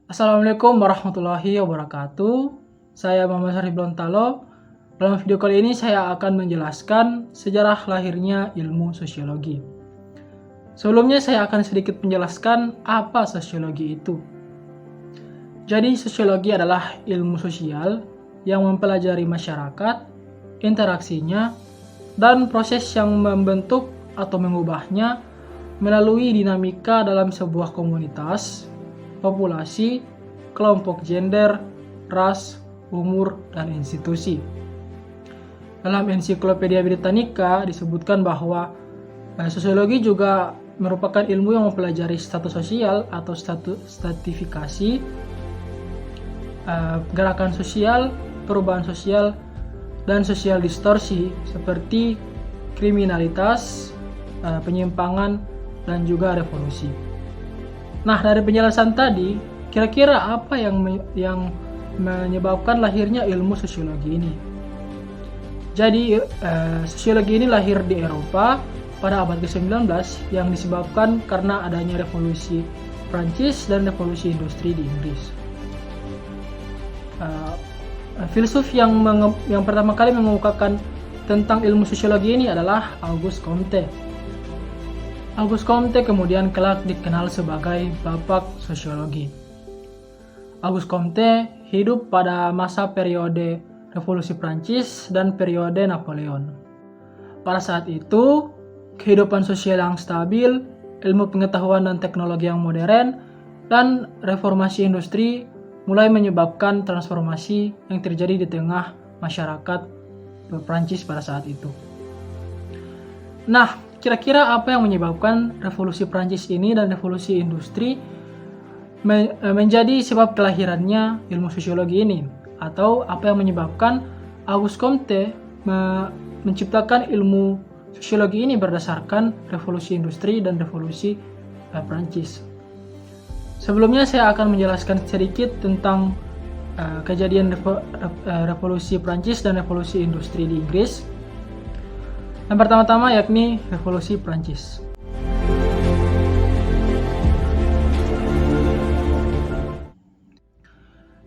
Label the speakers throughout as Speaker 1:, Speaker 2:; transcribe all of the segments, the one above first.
Speaker 1: Assalamualaikum warahmatullahi wabarakatuh. Saya Muhammad Syarif Blontalo. Dalam video kali ini saya akan menjelaskan sejarah lahirnya ilmu sosiologi. Sebelumnya saya akan sedikit menjelaskan apa sosiologi itu. Jadi sosiologi adalah ilmu sosial yang mempelajari masyarakat, interaksinya, dan proses yang membentuk atau mengubahnya melalui dinamika dalam sebuah komunitas, populasi, kelompok gender, ras, umur, dan institusi. Dalam Ensiklopedia Britannica disebutkan bahwa sosiologi juga merupakan ilmu yang mempelajari status sosial atau stratifikasi, gerakan sosial, perubahan sosial, dan sosial distorsi seperti kriminalitas, penyimpangan, dan juga revolusi. Nah, dari penjelasan tadi, kira-kira apa yang menyebabkan lahirnya ilmu sosiologi ini? Jadi, sosiologi ini lahir di Eropa pada abad ke-19 yang disebabkan karena adanya revolusi Prancis dan revolusi industri di Inggris. Filsuf yang pertama kali mengemukakan tentang ilmu sosiologi ini adalah Auguste Comte. Auguste Comte kemudian kelak dikenal sebagai Bapak Sosiologi. Auguste Comte hidup pada masa periode Revolusi Prancis dan periode Napoleon. Pada saat itu, kehidupan sosial yang stabil, ilmu pengetahuan dan teknologi yang modern, dan reformasi industri mulai menyebabkan transformasi yang terjadi di tengah masyarakat Prancis pada saat itu. Nah, kira-kira apa yang menyebabkan revolusi Prancis ini dan revolusi industri menjadi sebab kelahirannya ilmu sosiologi ini? Atau apa yang menyebabkan Auguste Comte menciptakan ilmu sosiologi ini berdasarkan revolusi industri dan revolusi Prancis? Sebelumnya saya akan menjelaskan sedikit tentang kejadian revolusi Prancis dan revolusi industri di Inggris. Yang pertama-tama yakni revolusi Prancis.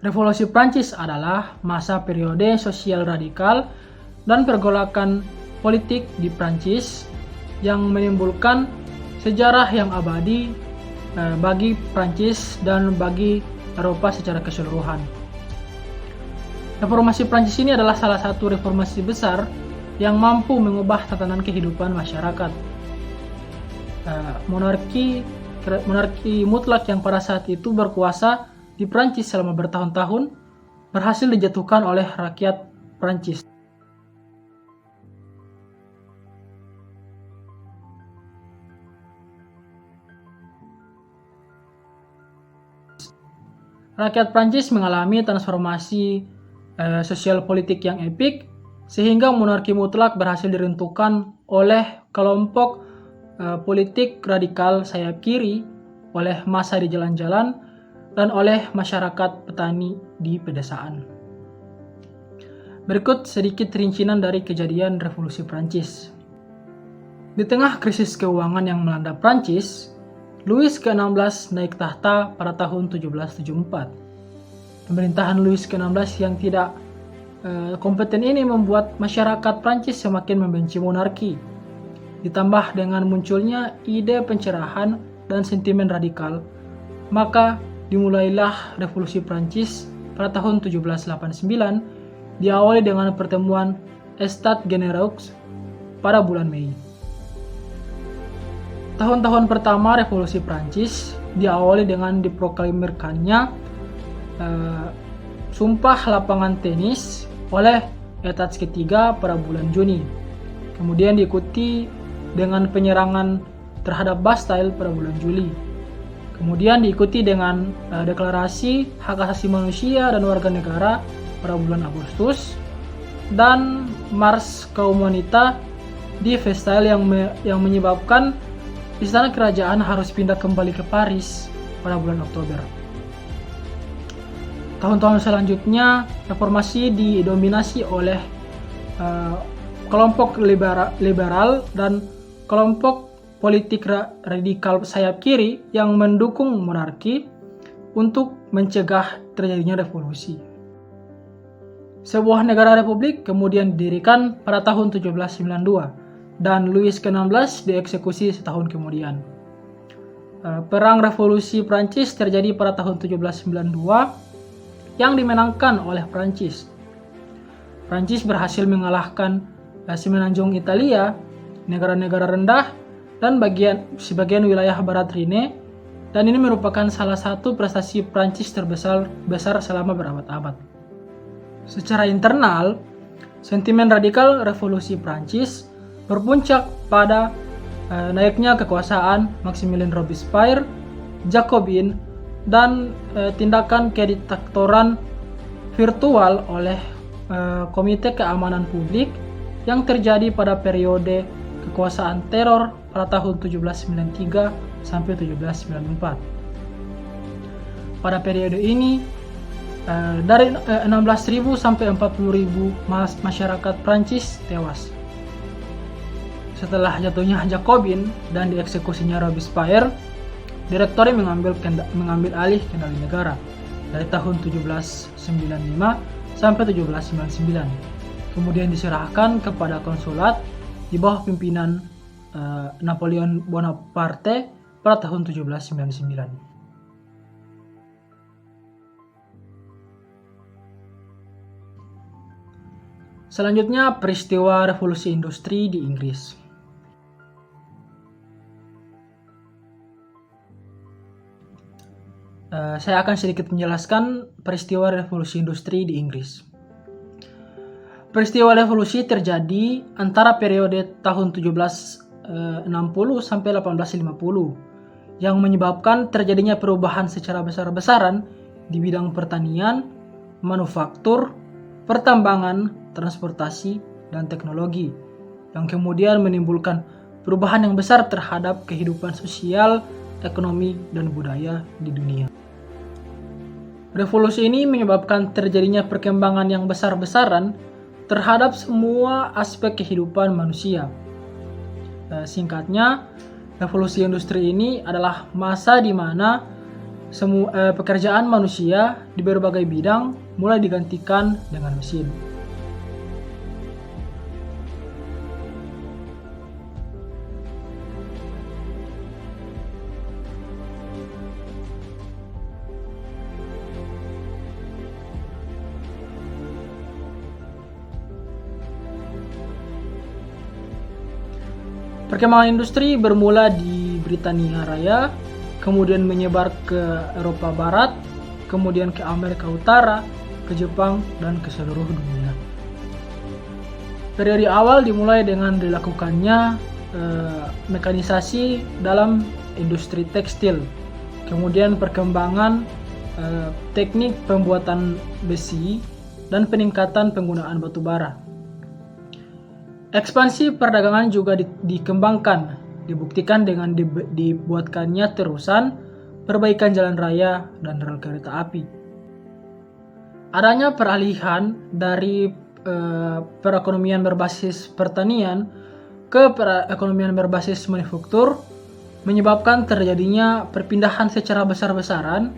Speaker 1: Revolusi Prancis adalah masa periode sosial radikal dan pergolakan politik di Prancis yang menimbulkan sejarah yang abadi bagi Prancis dan bagi Eropa secara keseluruhan. Reformasi Prancis ini adalah salah satu reformasi besar yang mampu mengubah tatanan kehidupan masyarakat. Monarki mutlak yang pada saat itu berkuasa di Prancis selama bertahun-tahun berhasil dijatuhkan oleh rakyat Prancis. Rakyat Prancis mengalami transformasi sosial politik yang epik, sehingga monarki mutlak berhasil diruntuhkan oleh kelompok politik radikal sayap kiri, oleh massa di jalan-jalan, dan oleh masyarakat petani di pedesaan. Berikut sedikit rincian dari kejadian revolusi Prancis. Di tengah krisis keuangan yang melanda Prancis, Louis ke-16 naik tahta pada tahun 1774. Pemerintahan Louis ke-16 yang tidak kompeten ini membuat masyarakat Prancis semakin membenci monarki. Ditambah dengan munculnya ide pencerahan dan sentimen radikal, maka dimulailah revolusi Prancis pada tahun 1789, diawali dengan pertemuan Estades Généraux pada bulan Mei. Tahun-tahun pertama revolusi Prancis diawali dengan diproklamirkannya Sumpah Lapangan Tenis oleh Etats ketiga pada bulan Juni. Kemudian diikuti dengan penyerangan terhadap Bastille pada bulan Juli. Kemudian diikuti dengan deklarasi hak asasi manusia dan warga negara pada bulan Agustus, dan Mars Humanitaire di Versailles yang menyebabkan istana kerajaan harus pindah kembali ke Paris pada bulan Oktober. Tahun-tahun selanjutnya, reformasi didominasi oleh kelompok liberal dan kelompok politik radikal sayap kiri yang mendukung monarki untuk mencegah terjadinya revolusi. Sebuah negara republik kemudian didirikan pada tahun 1792 dan Louis ke-16 dieksekusi setahun kemudian. Perang Revolusi Prancis terjadi pada tahun 1792 yang dimenangkan oleh Prancis. Prancis berhasil mengalahkan semenanjung Italia, negara-negara rendah, dan sebagian wilayah Barat Rhine, dan ini merupakan salah satu prestasi Prancis terbesar selama berabad-abad. Secara internal, sentimen radikal Revolusi Prancis berpuncak pada naiknya kekuasaan Maximilien Robespierre, Jacobin, dan tindakan kediktatoran virtual oleh Komite Keamanan Publik yang terjadi pada periode kekuasaan teror pada tahun 1793 sampai 1794. Pada periode ini, dari 16.000 sampai 40.000 masyarakat Prancis tewas. Setelah jatuhnya Jacobin dan dieksekusinya Robespierre, Direktori mengambil alih kendali negara dari tahun 1795 sampai 1799. Kemudian diserahkan kepada konsulat di bawah pimpinan Napoleon Bonaparte pada tahun 1799. Selanjutnya, peristiwa revolusi industri di Inggris. Saya akan sedikit menjelaskan peristiwa revolusi industri di Inggris. Peristiwa revolusi terjadi antara periode tahun 1760 sampai 1850 yang menyebabkan terjadinya perubahan secara besar-besaran di bidang pertanian, manufaktur, pertambangan, transportasi, dan teknologi, yang kemudian menimbulkan perubahan yang besar terhadap kehidupan sosial, ekonomi, dan budaya di dunia. Revolusi ini menyebabkan terjadinya perkembangan yang besar-besaran terhadap semua aspek kehidupan manusia. Singkatnya, revolusi industri ini adalah masa di mana pekerjaan manusia di berbagai bidang mulai digantikan dengan mesin. Perkembangan industri bermula di Britania Raya, kemudian menyebar ke Eropa Barat, kemudian ke Amerika Utara, ke Jepang, dan ke seluruh dunia. Periode awal dimulai dengan dilakukannya mekanisasi dalam industri tekstil, kemudian perkembangan teknik pembuatan besi, dan peningkatan penggunaan batu bara. Ekspansi perdagangan juga dikembangkan, dibuktikan dengan dibuatkannya terusan, perbaikan jalan raya, dan rel kereta api. Adanya peralihan dari perekonomian berbasis pertanian ke perekonomian berbasis manufaktur menyebabkan terjadinya perpindahan secara besar-besaran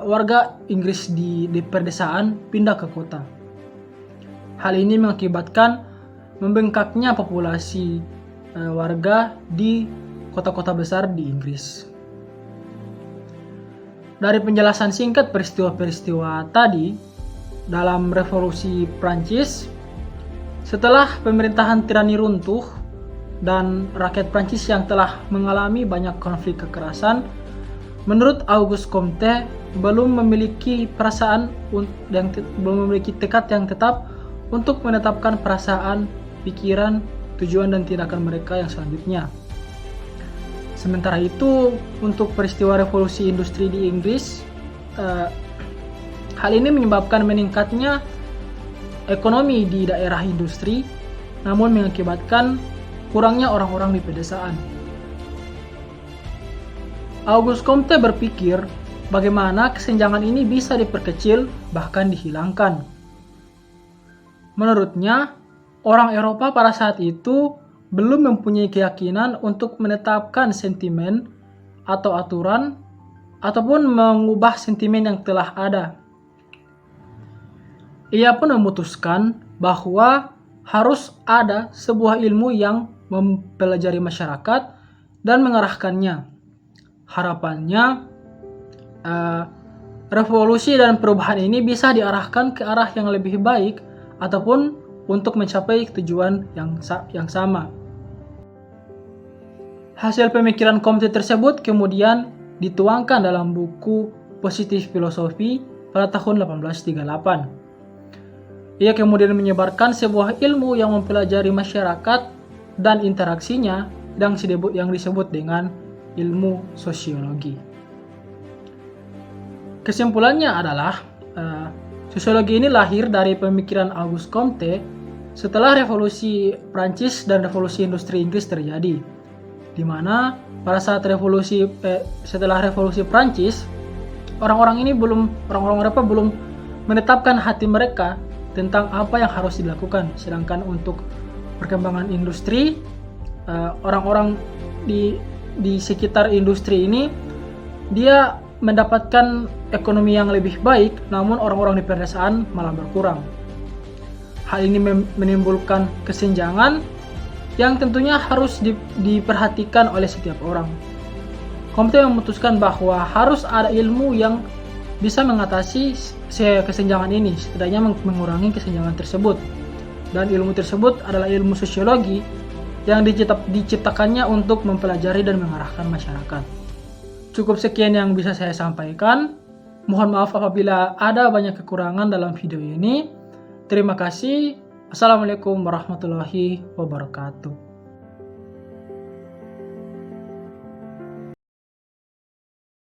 Speaker 1: warga Inggris di pedesaan pindah ke kota. Hal ini mengakibatkan membengkaknya populasi warga di kota-kota besar di Inggris. Dari penjelasan singkat peristiwa-peristiwa tadi dalam Revolusi Prancis, setelah pemerintahan tirani runtuh dan rakyat Prancis yang telah mengalami banyak konflik kekerasan, menurut Auguste Comte belum memiliki tekad yang tetap untuk menetapkan perasaan, pikiran, tujuan, dan tindakan mereka yang selanjutnya. Sementara itu, untuk peristiwa revolusi industri di Inggris, hal ini menyebabkan meningkatnya ekonomi di daerah industri, namun mengakibatkan kurangnya orang-orang di pedesaan. Auguste Comte berpikir bagaimana kesenjangan ini bisa diperkecil, bahkan dihilangkan. Menurutnya, orang Eropa pada saat itu belum mempunyai keyakinan untuk menetapkan sentimen atau aturan ataupun mengubah sentimen yang telah ada. Ia pun memutuskan bahwa harus ada sebuah ilmu yang mempelajari masyarakat dan mengarahkannya. Harapannya revolusi dan perubahan ini bisa diarahkan ke arah yang lebih baik ataupun untuk mencapai tujuan yang sama. Hasil pemikiran Comte tersebut kemudian dituangkan dalam buku Positif Filosofi pada tahun 1838. Ia kemudian menyebarkan sebuah ilmu yang mempelajari masyarakat dan interaksinya yang disebut dengan ilmu sosiologi. Kesimpulannya adalah sosiologi ini lahir dari pemikiran Auguste Comte setelah revolusi Prancis dan revolusi industri Inggris terjadi, di mana pada saat setelah revolusi Prancis, orang-orang Eropa belum menetapkan hati mereka tentang apa yang harus dilakukan. Sedangkan untuk perkembangan industri, orang-orang di sekitar industri ini dia mendapatkan ekonomi yang lebih baik, namun orang-orang di pedesaan malah berkurang. Hal ini menimbulkan kesenjangan yang tentunya harus diperhatikan oleh setiap orang. Comte memutuskan bahwa harus ada ilmu yang bisa mengatasi kesenjangan ini, setidaknya mengurangi kesenjangan tersebut. Dan ilmu tersebut adalah ilmu sosiologi yang diciptakannya untuk mempelajari dan mengarahkan masyarakat. Cukup sekian yang bisa saya sampaikan. Mohon maaf apabila ada banyak kekurangan dalam video ini. Terima kasih. Assalamualaikum warahmatullahi wabarakatuh.